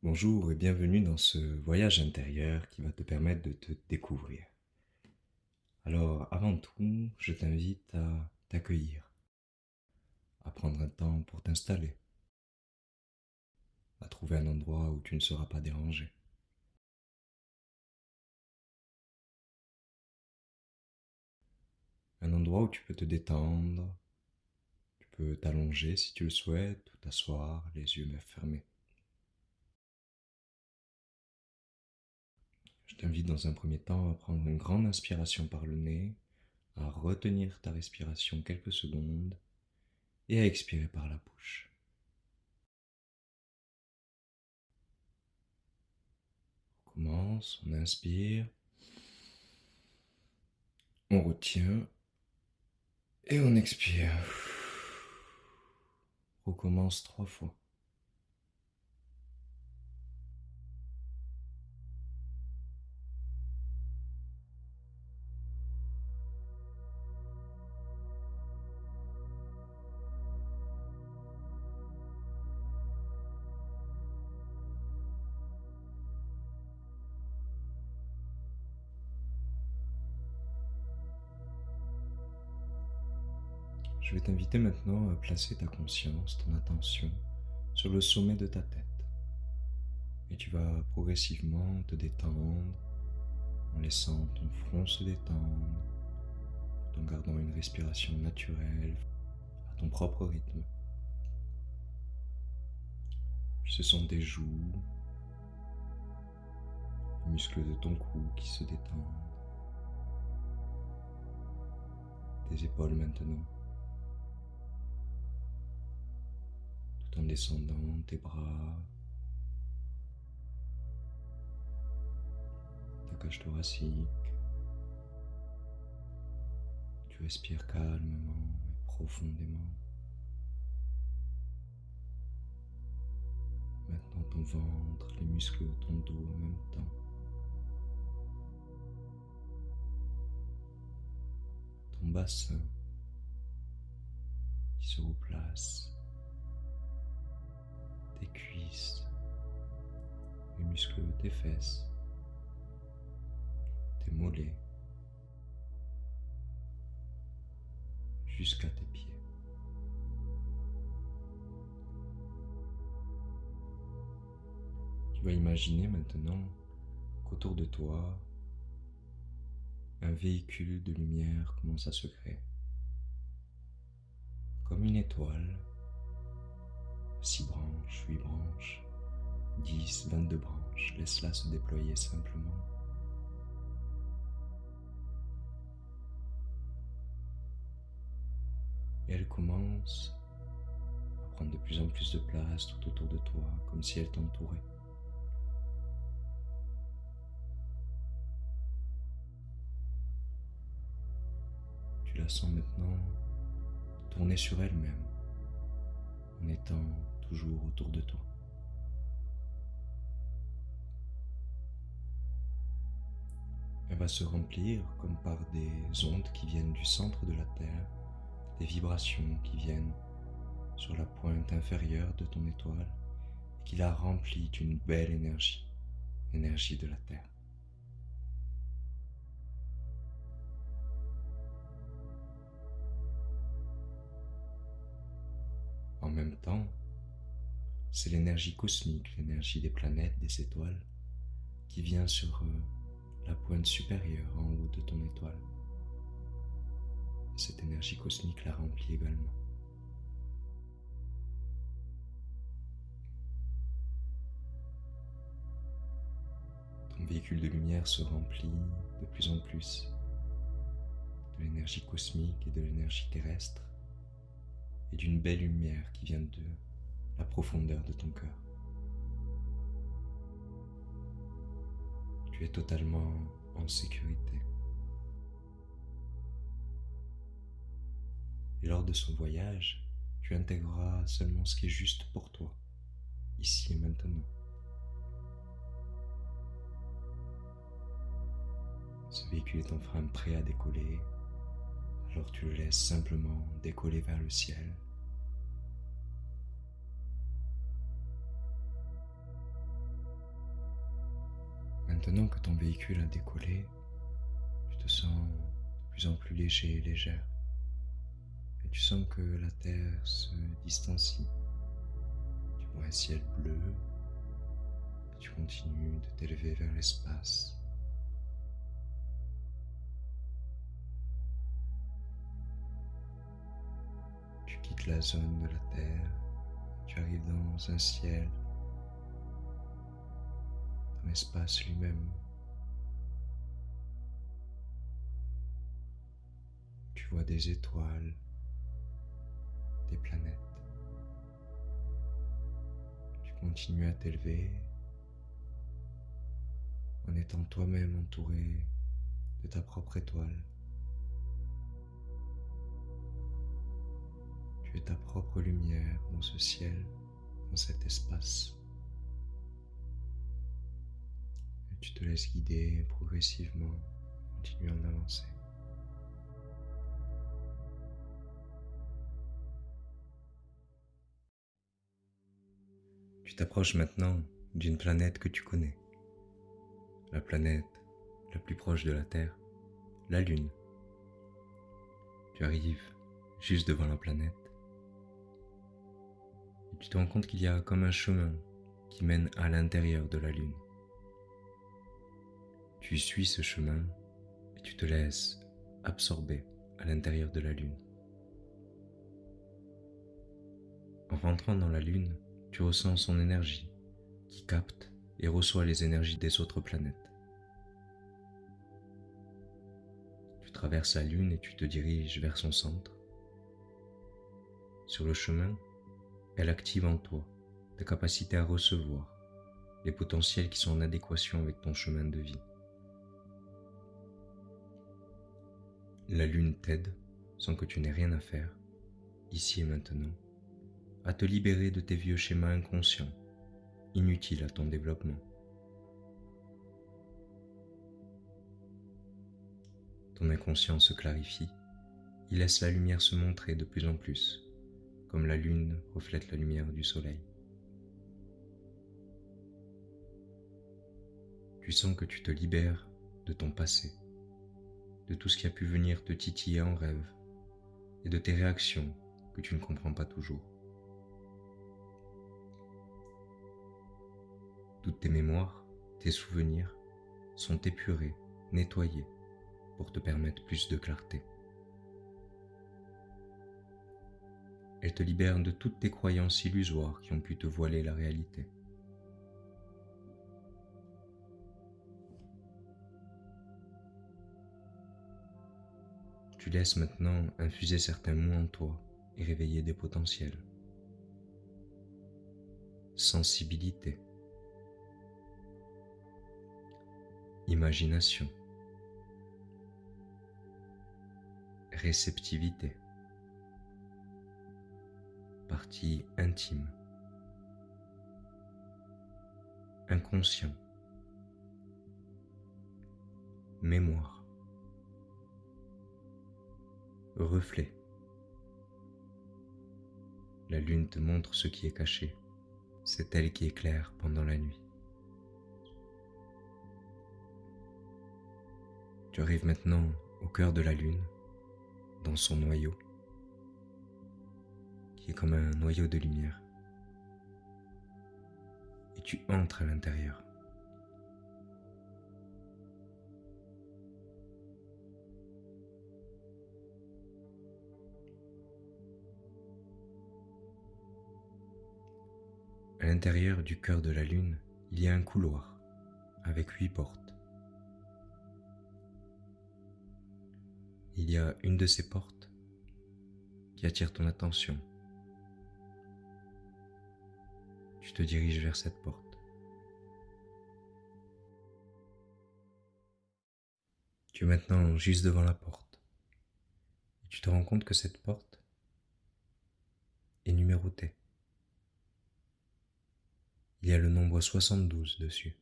Bonjour et bienvenue dans ce voyage intérieur qui va te permettre de te découvrir. Alors, avant tout, je t'invite à t'accueillir, à prendre un temps pour t'installer, à trouver un endroit où tu ne seras pas dérangé. Un endroit où tu peux te détendre, tu peux t'allonger si tu le souhaites, ou t'asseoir, les yeux fermés. Je t'invite dans un premier temps à prendre une grande inspiration par le nez, à retenir ta respiration quelques secondes et à expirer par la bouche. On commence, on inspire, on retient et on expire. Recommence 3 fois. Je vais t'inviter maintenant à placer ta conscience, ton attention sur le sommet de ta tête. Et tu vas progressivement te détendre en laissant ton front se détendre, tout en gardant une respiration naturelle à ton propre rythme. Puis ce sont tes joues, les muscles de ton cou qui se détendent, tes épaules maintenant, tout en descendant tes bras, ta cage thoracique. Tu respires calmement et profondément. Maintenant ton ventre, les muscles de ton dos en même temps. Ton bassin qui se replace. Tes cuisses, les muscles de tes fesses, tes mollets, jusqu'à tes pieds. Tu vas imaginer maintenant qu'autour de toi, un véhicule de lumière commence à se créer. Comme une étoile, 6 branches, 8 branches, 10, 22 branches, laisse-la se déployer simplement. Et elle commence à prendre de plus en plus de place tout autour de toi, comme si elle t'entourait. Tu la sens maintenant tourner sur elle-même, en étant toujours autour de toi. Elle va se remplir comme par des ondes qui viennent du centre de la Terre, des vibrations qui viennent sur la pointe inférieure de ton étoile et qui la remplit d'une belle énergie, l'énergie de la Terre. En même temps, c'est l'énergie cosmique, l'énergie des planètes, des étoiles, qui vient sur la pointe supérieure en haut de ton étoile. Et cette énergie cosmique la remplit également. Ton véhicule de lumière se remplit de plus en plus de l'énergie cosmique et de l'énergie terrestre et d'une belle lumière qui vient de la profondeur de ton cœur. Tu es totalement en sécurité. Et lors de ce voyage, tu intégreras seulement ce qui est juste pour toi, ici et maintenant. Ce véhicule est enfin prêt à décoller, alors tu le laisses simplement décoller vers le ciel. Maintenant que ton véhicule a décollé, tu te sens de plus en plus léger et légère. Et tu sens que la Terre se distancie. Tu vois un ciel bleu et tu continues de t'élever vers l'espace. Tu quittes la zone de la Terre, tu arrives dans un ciel, dans l'espace lui-même. Tu vois des étoiles, des planètes. Tu continues à t'élever en étant toi-même entouré de ta propre étoile. Tu es ta propre lumière dans ce ciel, dans cet espace. Et tu te laisses guider progressivement, continuant d'avancer. Tu t'approches maintenant d'une planète que tu connais. La planète la plus proche de la Terre, la Lune. Tu arrives juste devant la planète et tu te rends compte qu'il y a comme un chemin qui mène à l'intérieur de la Lune. Tu suis ce chemin et tu te laisses absorber à l'intérieur de la Lune. En rentrant dans la Lune, tu ressens son énergie qui capte et reçoit les énergies des autres planètes. Tu traverses la Lune et tu te diriges vers son centre. Sur le chemin, elle active en toi ta capacité à recevoir les potentiels qui sont en adéquation avec ton chemin de vie. La Lune t'aide, sans que tu n'aies rien à faire, ici et maintenant, à te libérer de tes vieux schémas inconscients, inutiles à ton développement. Ton inconscient se clarifie, il laisse la lumière se montrer de plus en plus, comme la lune reflète la lumière du soleil. Tu sens que tu te libères de ton passé, de tout ce qui a pu venir te titiller en rêve, et de tes réactions que tu ne comprends pas toujours. Toutes tes mémoires, tes souvenirs sont épurés, nettoyés, pour te permettre plus de clarté. Elle te libère de toutes tes croyances illusoires qui ont pu te voiler la réalité. Tu laisses maintenant infuser certains mots en toi et réveiller des potentiels. Sensibilité, imagination, réceptivité, partie intime, inconscient, mémoire, reflet. La lune te montre ce qui est caché, c'est elle qui éclaire pendant la nuit. Tu arrives maintenant au cœur de la lune, dans son noyau, qui est comme un noyau de lumière. Et tu entres à l'intérieur. À l'intérieur du cœur de la lune, il y a un couloir avec 8 portes. Il y a une de ces portes qui attire ton attention. Tu te diriges vers cette porte. Tu es maintenant juste devant la porte. Et tu te rends compte que cette porte est numérotée. Il y a le nombre 72 dessus.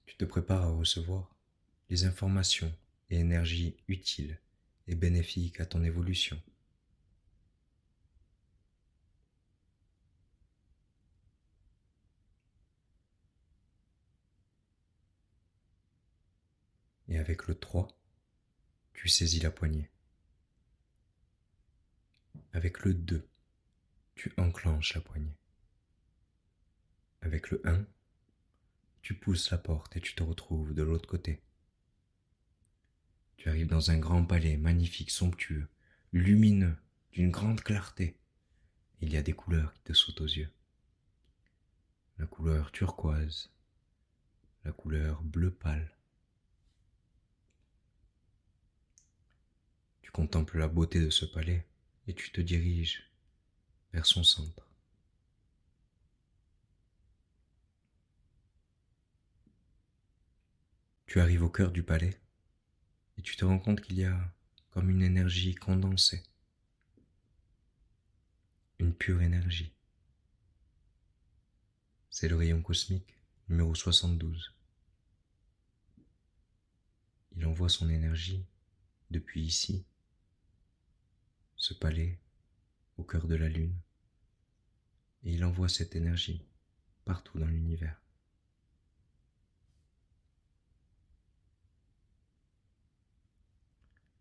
Tu te prépares à recevoir les informations et énergies utiles et bénéfiques à ton évolution. Et avec le 3, tu saisis la poignée. Avec le 2, tu enclenches la poignée. Avec le 1, tu pousses la porte et tu te retrouves de l'autre côté. Tu arrives dans un grand palais magnifique, somptueux, lumineux, d'une grande clarté. Il y a des couleurs qui te sautent aux yeux. La couleur turquoise, la couleur bleu pâle. Tu contemples la beauté de ce palais et tu te diriges vers son centre. Tu arrives au cœur du palais et tu te rends compte qu'il y a comme une énergie condensée, une pure énergie. C'est le rayon cosmique numéro 72. Il envoie son énergie depuis ici, ce palais, au cœur de la Lune, et il envoie cette énergie partout dans l'univers.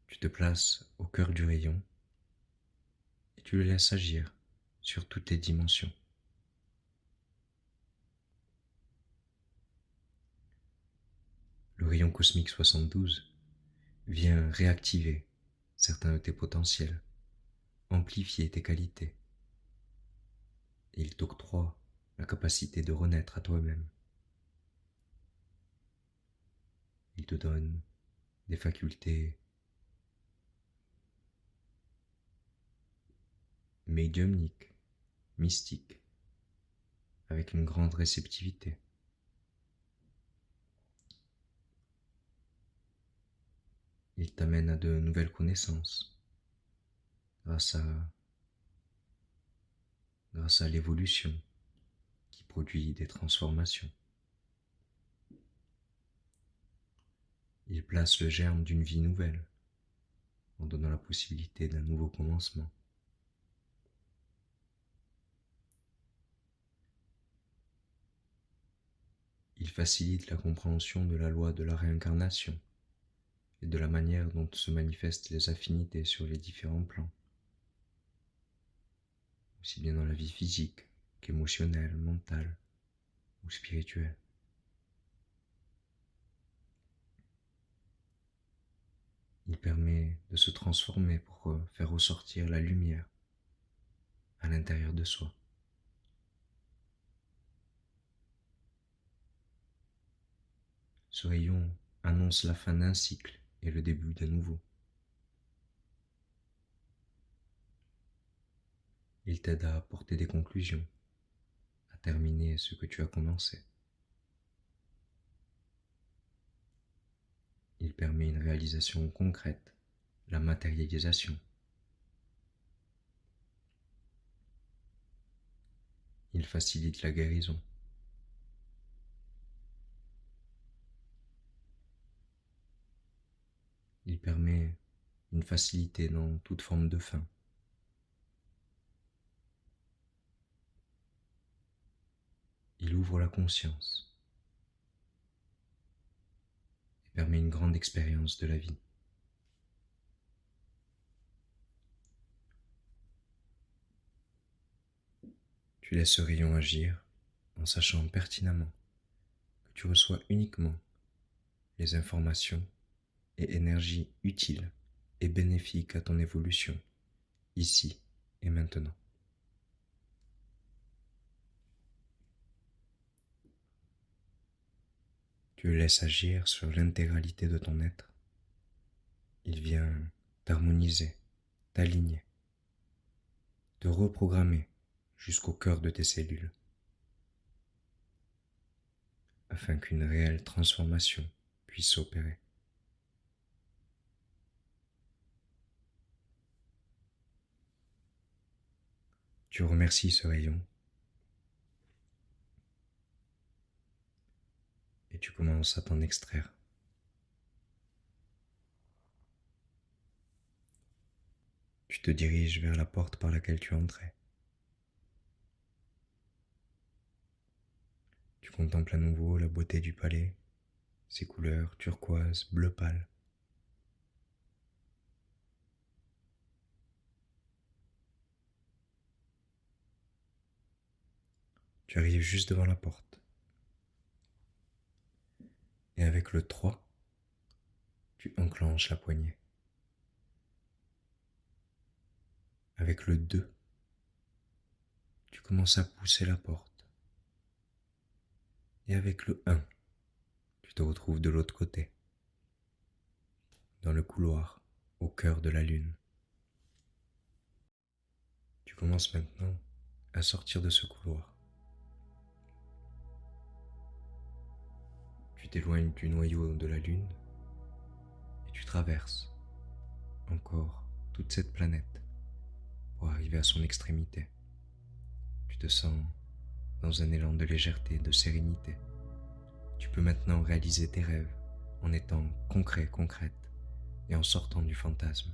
Tu te places au cœur du rayon et tu le laisses agir sur toutes les dimensions. Le rayon cosmique 72 vient réactiver certains de tes potentiels, amplifier tes qualités, et il t'octroie la capacité de renaître à toi-même. Il te donne des facultés médiumniques, mystiques, avec une grande réceptivité. Il t'amène à de nouvelles connaissances grâce à l'évolution qui produit des transformations. Il place le germe d'une vie nouvelle en donnant la possibilité d'un nouveau commencement. Il facilite la compréhension de la loi de la réincarnation et de la manière dont se manifestent les affinités sur les différents plans, aussi bien dans la vie physique qu'émotionnelle, mentale ou spirituelle. Il permet de se transformer pour faire ressortir la lumière à l'intérieur de soi. Ce rayon annonce la fin d'un cycle et le début d'un nouveau. Il t'aide à apporter des conclusions, à terminer ce que tu as commencé. Il permet une réalisation concrète, la matérialisation. Il facilite la guérison. Il permet une facilité dans toute forme de faim. Il ouvre la conscience et permet une grande expérience de la vie. Tu laisses ce rayon agir en sachant pertinemment que tu reçois uniquement les informations et énergies utiles et bénéfiques à ton évolution, ici et maintenant. Tu le laisses agir sur l'intégralité de ton être. Il vient t'harmoniser, t'aligner, te reprogrammer jusqu'au cœur de tes cellules, afin qu'une réelle transformation puisse s'opérer. Tu remercies ce rayon et tu commences à t'en extraire. Tu te diriges vers la porte par laquelle tu entrais. Tu contemples à nouveau la beauté du palais, ces couleurs turquoise, bleu pâle. Tu arrives juste devant la porte. Et avec le 3, tu enclenches la poignée. Avec le 2, tu commences à pousser la porte. Et avec le 1, tu te retrouves de l'autre côté, dans le couloir, au cœur de la lune. Tu commences maintenant à sortir de ce couloir. Tu t'éloignes du noyau de la lune et tu traverses encore toute cette planète pour arriver à son extrémité. Tu te sens dans un élan de légèreté, de sérénité. Tu peux maintenant réaliser tes rêves en étant concret, concrète et en sortant du fantasme.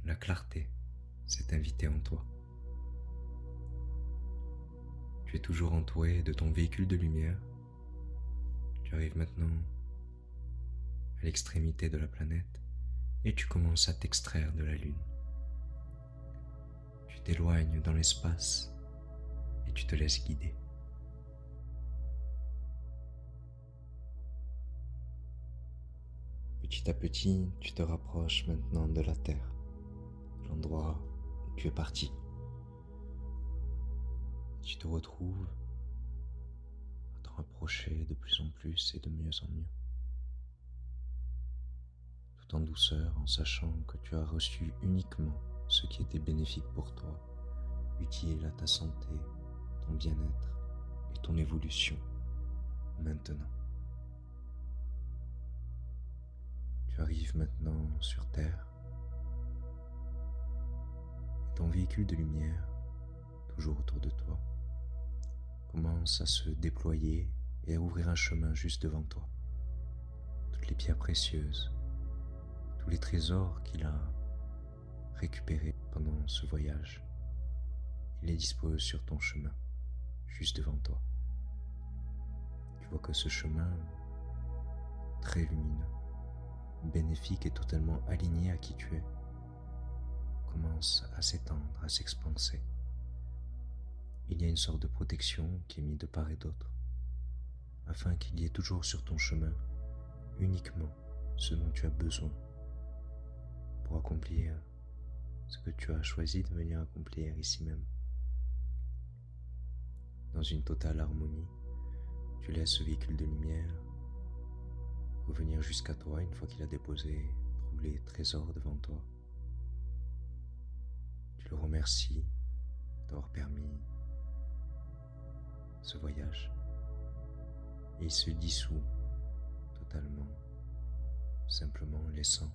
La clarté s'est invitée en toi. Tu es toujours entouré de ton véhicule de lumière. Tu arrives maintenant à l'extrémité de la planète et tu commences à t'extraire de la Lune. Tu t'éloignes dans l'espace et tu te laisses guider. Petit à petit, tu te rapproches maintenant de la Terre, de l'endroit où tu es parti. Tu te retrouves à t'en rapprocher de plus en plus et de mieux en mieux. Tout en douceur, en sachant que tu as reçu uniquement ce qui était bénéfique pour toi, utile à ta santé, ton bien-être et ton évolution maintenant. Tu arrives maintenant sur Terre et ton véhicule de lumière, toujours autour de toi, commence à se déployer et à ouvrir un chemin juste devant toi. Toutes les pierres précieuses, tous les trésors qu'il a récupérés pendant ce voyage, il les dispose sur ton chemin, juste devant toi. Tu vois que ce chemin, très lumineux, bénéfique et totalement aligné à qui tu es, commence à s'étendre, à s'expanser. Il y a une sorte de protection qui est mise de part et d'autre, afin qu'il y ait toujours sur ton chemin uniquement ce dont tu as besoin pour accomplir ce que tu as choisi de venir accomplir ici même. Dans une totale harmonie, tu laisses ce véhicule de lumière revenir jusqu'à toi une fois qu'il a déposé tous les trésors devant toi. Tu le remercies d'avoir permis ce voyage et il se dissout totalement, simplement laissant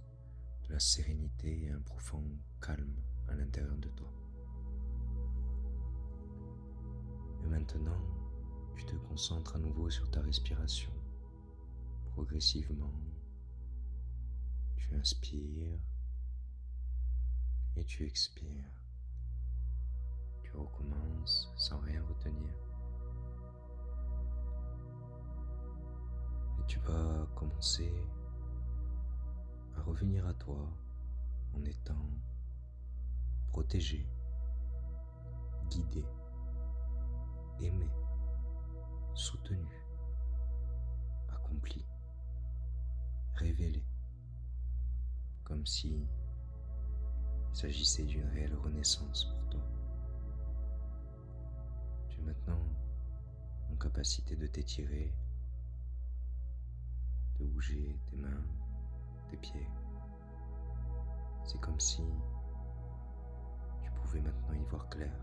de la sérénité et un profond calme à l'intérieur de toi. Et maintenant, tu te concentres à nouveau sur ta respiration. Progressivement, tu inspires et tu expires. Tu recommences sans rien retenir. Et tu vas commencer à revenir à toi en étant protégé, guidé, aimé, soutenu, accompli, révélé, comme si il s'agissait d'une réelle renaissance pour toi. Tu es maintenant en capacité de t'étirer, de bouger tes mains, tes pieds. C'est comme si tu pouvais maintenant y voir clair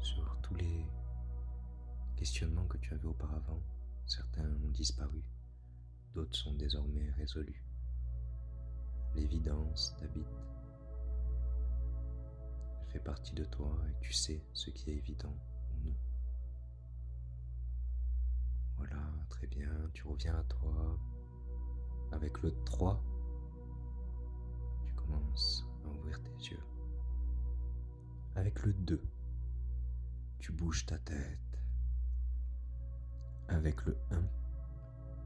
sur tous les questionnements que tu avais auparavant. Certains ont disparu, d'autres sont désormais résolus. L'évidence t'habite. Elle fait partie de toi et tu sais ce qui est évident ou non. Voilà, très bien, tu reviens à toi. Avec le 3, tu commences à ouvrir tes yeux. Avec le 2, tu bouges ta tête. Avec le 1,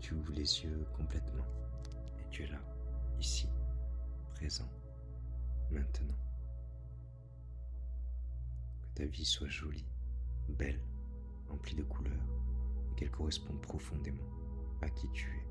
tu ouvres les yeux complètement et tu es là, ici, présent, maintenant. Que ta vie soit jolie, belle, remplie de couleurs et qu'elle corresponde profondément à qui tu es.